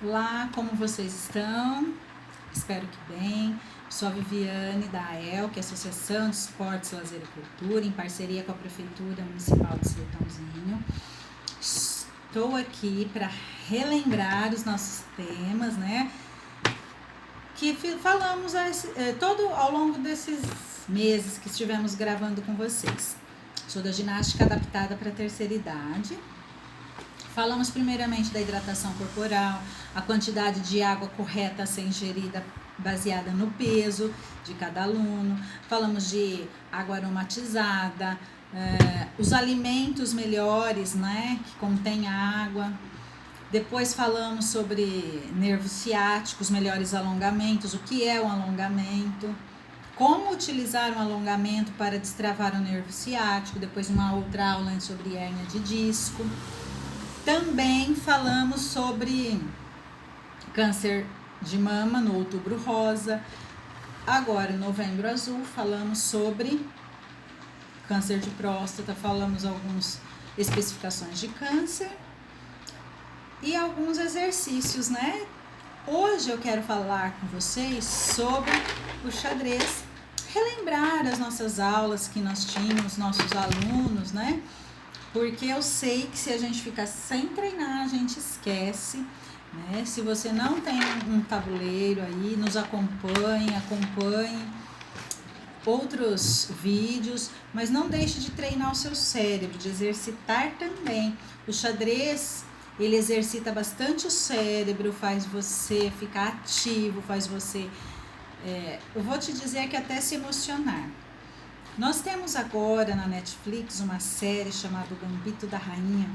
Olá, como vocês estão? Espero que bem. Sou a Viviane da AEL, que é a Associação de Esportes, Lazer e Cultura, em parceria com a Prefeitura Municipal de Sertãozinho. Estou aqui para relembrar os nossos temas, né? Que falamos todo ao longo desses meses que estivemos gravando com vocês. Sou da ginástica adaptada para a terceira idade. Falamos primeiramente da hidratação corporal, a quantidade de água correta a ser ingerida baseada no peso de cada aluno. Falamos de água aromatizada, os alimentos melhores, né, que contêm água. Depois falamos sobre nervos ciáticos, melhores alongamentos, o que é um alongamento, como utilizar um alongamento para destravar o nervo ciático. Depois uma outra aula sobre hérnia de disco. Também falamos sobre câncer de mama no Outubro Rosa. Agora, em Novembro Azul, falamos sobre câncer de próstata, falamos algumas especificações de câncer e alguns exercícios, né? Hoje eu quero falar com vocês sobre o xadrez, relembrar as nossas aulas que nós tínhamos, nossos alunos, né? Porque eu sei que se a gente ficar sem treinar, a gente esquece, né? Se você não tem um tabuleiro aí, nos acompanhe outros vídeos, mas não deixe de treinar o seu cérebro, de exercitar também. O xadrez, ele exercita bastante o cérebro, faz você ficar ativo, faz você, eu vou te dizer que até se emocionar. Nós temos agora na Netflix uma série chamada O Gambito da Rainha,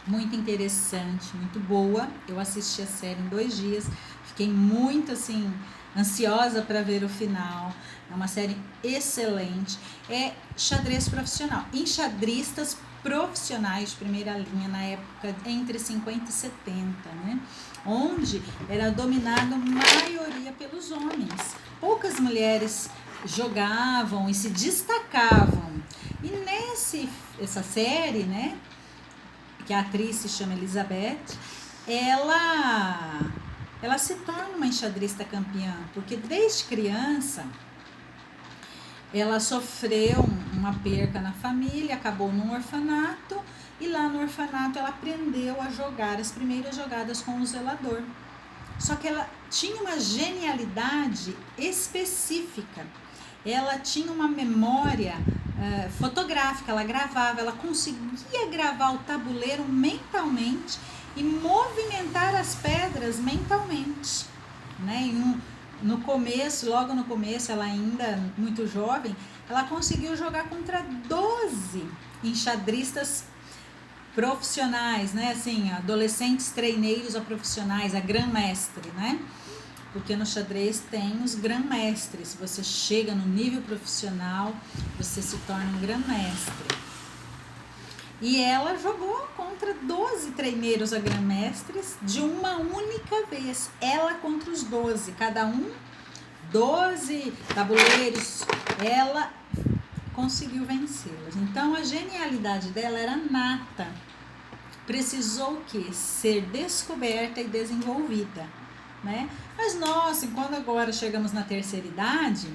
muito interessante, muito boa. Eu assisti a série em 2 dias, fiquei muito assim ansiosa para ver o final. É uma série excelente, é xadrez profissional, enxadristas profissionais de primeira linha na época entre 50 e 70, né? Onde era dominado a maioria pelos homens, poucas mulheres jogavam e se destacavam. E essa série, né, que a atriz se chama Elizabeth, ela se torna uma enxadrista campeã, porque desde criança ela sofreu uma perca na família, acabou num orfanato, e lá no orfanato ela aprendeu a jogar as primeiras jogadas com o zelador. Só que ela tinha uma genialidade específica. Ela tinha uma memória fotográfica, ela gravava, ela conseguia gravar o tabuleiro mentalmente e movimentar as pedras mentalmente, né? No começo, logo no começo, ela ainda muito jovem, ela conseguiu jogar contra 12 enxadristas profissionais, né? Assim, adolescentes treineiros a profissionais, a grã-mestre, né? Porque no xadrez tem os grã-mestres. Se você chega no nível profissional, você se torna um grã-mestre. E ela jogou contra 12 treineiros a grã-mestres de uma única vez. Ela contra os 12, cada um 12 tabuleiros. Ela conseguiu vencê-las. Então a genialidade dela era nata. Precisou o quê? Ser descoberta e desenvolvida, né? Mas nós, quando agora chegamos na terceira idade,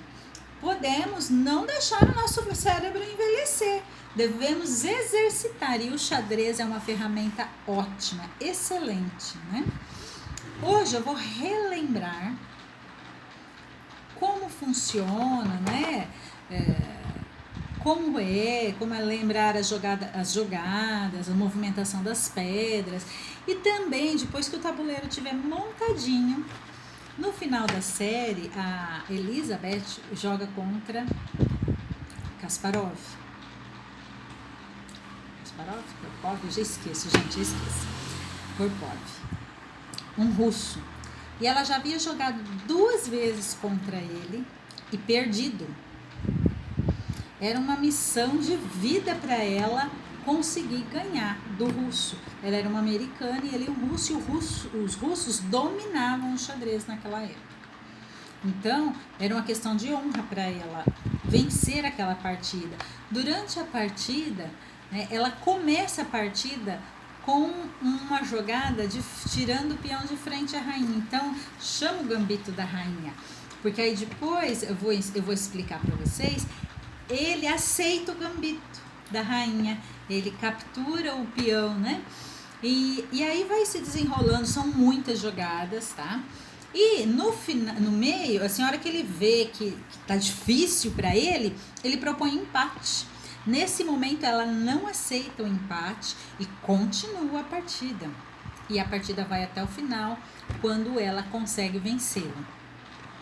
podemos não deixar o nosso cérebro envelhecer. Devemos exercitar, e o xadrez é uma ferramenta ótima, excelente, né? Hoje eu vou relembrar como funciona, né? Como é lembrar as jogadas, a movimentação das pedras. E também, depois que o tabuleiro estiver montadinho, no final da série, a Elizabeth joga contra Kasparov. Karpov, eu já esqueço, gente, Karpov, um russo. E ela já havia jogado 2 vezes contra ele e perdido. Era uma missão de vida para ela conseguir ganhar do russo. Ela era uma americana e ele um russo, e os russos dominavam o xadrez naquela época. Então, era uma questão de honra para ela vencer aquela partida. Durante a partida, né, ela começa a partida com uma jogada de tirando o peão de frente à rainha. Então, chama o gambito da rainha, porque aí depois eu vou explicar para vocês. Ele aceita o gambito da rainha, ele captura o peão, né? E aí vai se desenrolando, são muitas jogadas, tá? E no meio, assim, a hora que ele vê que tá difícil para ele propõe empate. Nesse momento ela não aceita o empate e continua a partida. E a partida vai até o final, quando ela consegue vencê-lo.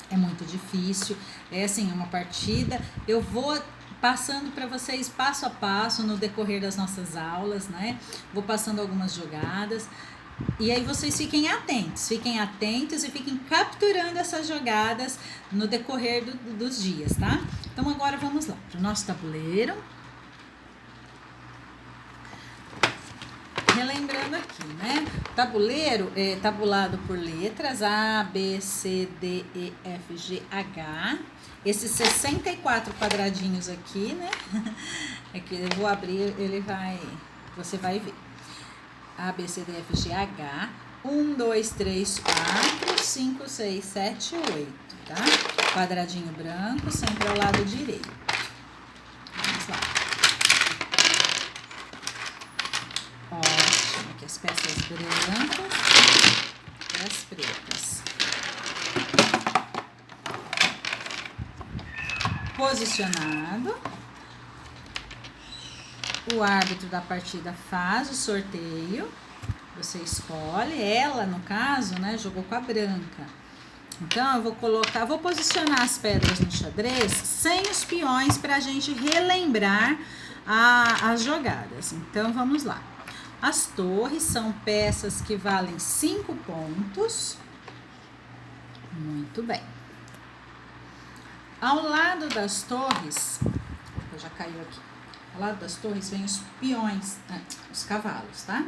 É muito difícil, é assim, uma partida. Eu vou passando para vocês passo a passo no decorrer das nossas aulas, né? Vou passando algumas jogadas. E aí vocês fiquem atentos e fiquem capturando essas jogadas no decorrer dos dias, tá? Então agora vamos lá para o nosso tabuleiro. Relembrando aqui, né? Tabuleiro é tabulado por letras A, B, C, D, E, F, G, H. Esses 64 quadradinhos aqui, né? Aqui eu vou abrir, você vai ver. A, B, C, D, F, G, H. 1, 2, 3, 4, 5, 6, 7, 8, tá? Quadradinho branco, sempre ao lado direito. Vamos lá. Ótimo, aqui as peças brancas e as pretas. Posicionado. O árbitro da partida faz o sorteio. Você escolhe, ela no caso, né, jogou com a branca. Então eu vou posicionar as pedras no xadrez sem os peões para a gente relembrar as jogadas. Então vamos lá. As torres são peças que valem 5 pontos. Muito bem. Ao lado das torres, já caiu aqui. Ao lado das torres vem os peões, os cavalos, tá?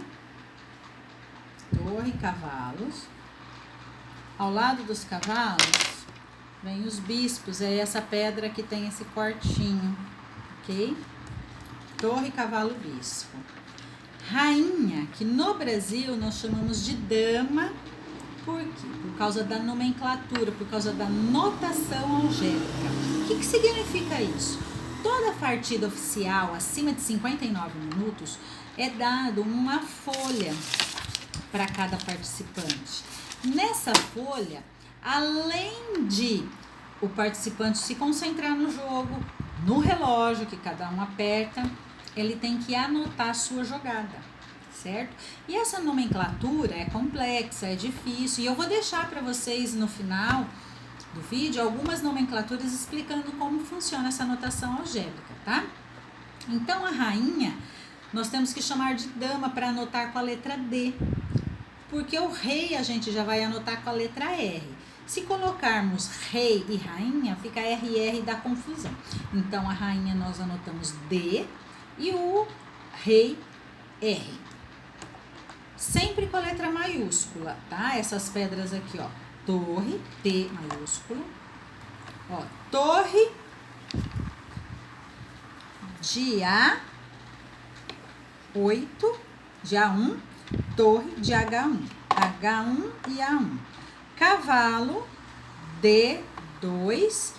Torre, cavalos. Ao lado dos cavalos vem os bispos, é essa pedra que tem esse cortinho, ok? Torre, cavalo, bispo. Rainha, que no Brasil nós chamamos de dama, por quê? Por causa da nomenclatura, por causa da notação algébrica. O que significa isso? Toda partida oficial acima de 59 minutos é dado uma folha para cada participante. Nessa folha, além de o participante se concentrar no jogo, no relógio que cada um aperta, ele tem que anotar a sua jogada, certo? E essa nomenclatura é complexa, é difícil, e eu vou deixar para vocês no final do vídeo algumas nomenclaturas explicando como funciona essa notação algébrica, tá? Então a rainha nós temos que chamar de dama para anotar com a letra D, porque o rei a gente já vai anotar com a letra R. Se colocarmos rei e rainha, fica RR e dá confusão. Então a rainha nós anotamos D e o rei R. Sempre com a letra maiúscula, tá? Essas pedras aqui, ó. Torre, T maiúsculo. Ó, torre de A8, de A1, torre de H1. H1 e A1. Cavalo, D2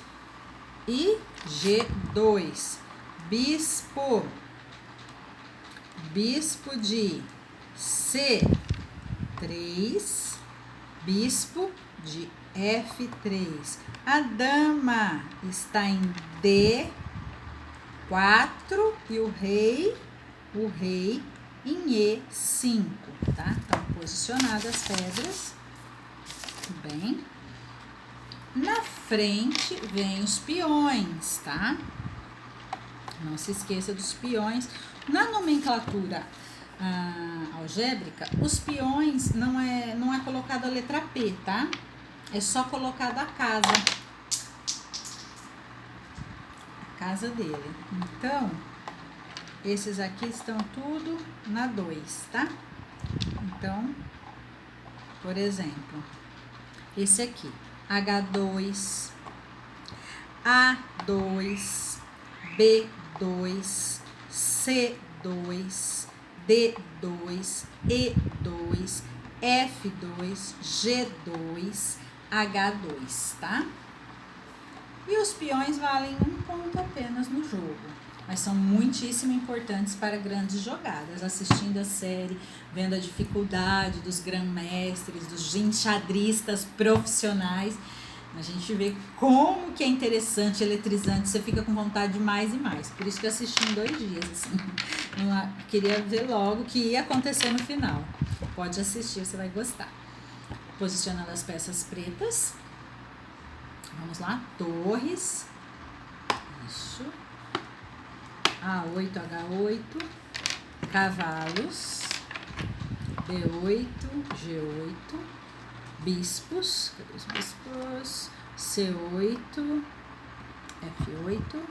e G2. Bispo de C3, bispo de F3. A dama está em D4 e o rei em E5, tá? Estão posicionadas as pedras. Bem. Na frente vem os peões, tá? Não se esqueça dos peões. Na nomenclatura algébrica, os peões não é colocada a letra P, tá? É só colocada a casa dele. Então, esses aqui estão tudo na 2, tá? Então, por exemplo, esse aqui, H2, A2, B2, C2, D2, E2, F2, G2, H2, tá? E os peões valem 1 ponto apenas no jogo, mas são muitíssimo importantes para grandes jogadas. Assistindo a série, vendo a dificuldade dos grã-mestres, dos enxadristas profissionais, a gente vê como que é interessante, eletrizante, você fica com vontade de mais e mais. Por isso que eu assisti em 2 dias, assim. Eu queria ver logo o que ia acontecer no final. Pode assistir, você vai gostar. Posicionando as peças pretas. Vamos lá, torres, isso, A8, H8, cavalos, B8, G8, bispos, cadê os bispos? C8, F8,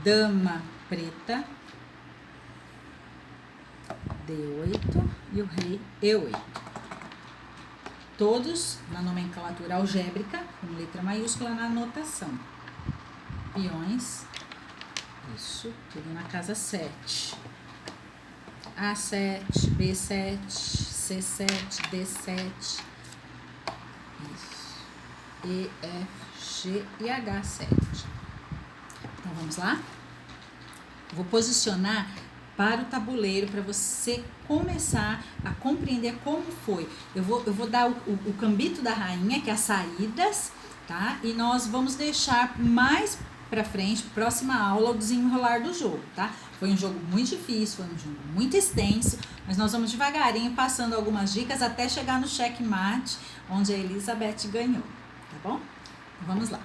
dama preta, D8 e o rei E8. Todos na nomenclatura algébrica, com letra maiúscula na anotação. Peões, isso, tudo na casa 7. A7, B7, C7, D7, isso, E, F, G e H7. Então, vamos lá? Vou posicionar para o tabuleiro, para você começar a compreender como foi. Eu vou dar o gambito da rainha, que é as saídas, tá? E nós vamos deixar mais pra frente, próxima aula, o desenrolar do jogo, tá? Foi um jogo muito difícil, foi um jogo muito extenso, mas nós vamos devagarinho passando algumas dicas até chegar no checkmate, onde a Elizabeth ganhou, tá bom? Então, vamos lá.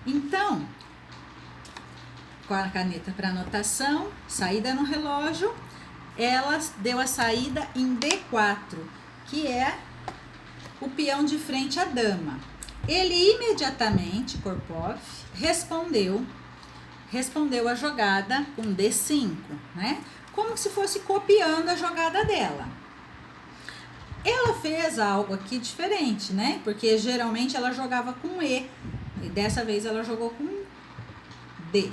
Então, com a caneta para anotação, saída no relógio, ela deu a saída em D4, que é o peão de frente à dama. Ele imediatamente, Korpov, respondeu a jogada com D5, né? Como se fosse copiando a jogada dela. Ela fez algo aqui diferente, né? Porque geralmente ela jogava com E, e dessa vez ela jogou com D.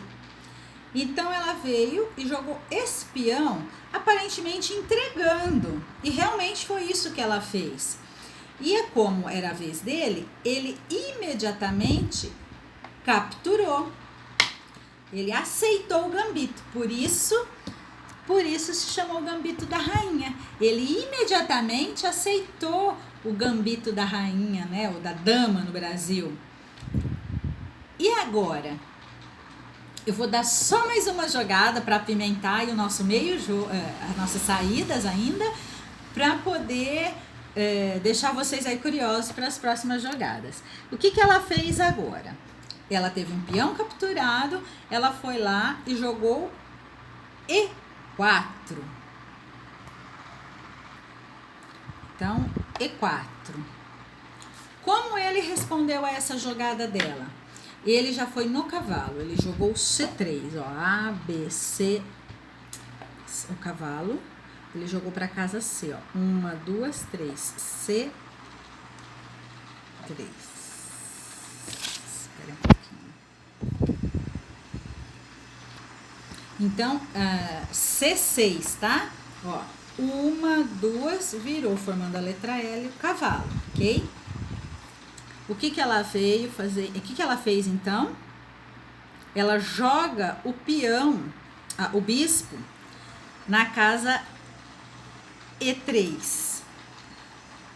Então, ela veio e jogou esse peão, aparentemente entregando. E realmente foi isso que ela fez. E como era a vez dele, ele imediatamente capturou. Ele aceitou o gambito. Por isso se chamou gambito da rainha. Ele imediatamente aceitou o gambito da rainha, né? Ou da dama no Brasil. E agora? Eu vou dar só mais uma jogada para apimentar o nosso as nossas saídas ainda, para poder deixar vocês aí curiosos para as próximas jogadas. O que ela fez agora? Ela teve um peão capturado, ela foi lá e jogou E4. Então, E4. Como ele respondeu a essa jogada dela? Ele já foi no cavalo, ele jogou C3, ó, A, B, C, o cavalo, ele jogou para casa C, ó, 1, 2, 3, C3. Espera um pouquinho. Então, C6, tá? Ó, 1, 2, virou, formando a letra L, o cavalo, ok? O que ela veio fazer? O que ela fez então? Ela joga o peão, o bispo, na casa E3.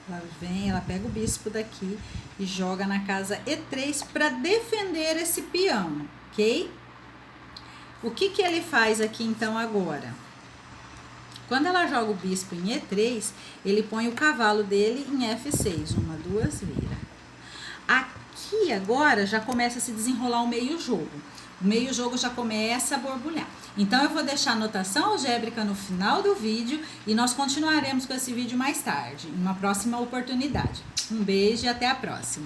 Ela vem, ela pega o bispo daqui e joga na casa E3 para defender esse peão, ok? O que ele faz aqui então agora? Quando ela joga o bispo em E3, ele põe o cavalo dele em F6. 1, 2, vira. Aqui agora já começa a se desenrolar o meio-jogo. O meio-jogo já começa a borbulhar. Então, eu vou deixar a anotação algébrica no final do vídeo e nós continuaremos com esse vídeo mais tarde, em uma próxima oportunidade. Um beijo e até a próxima.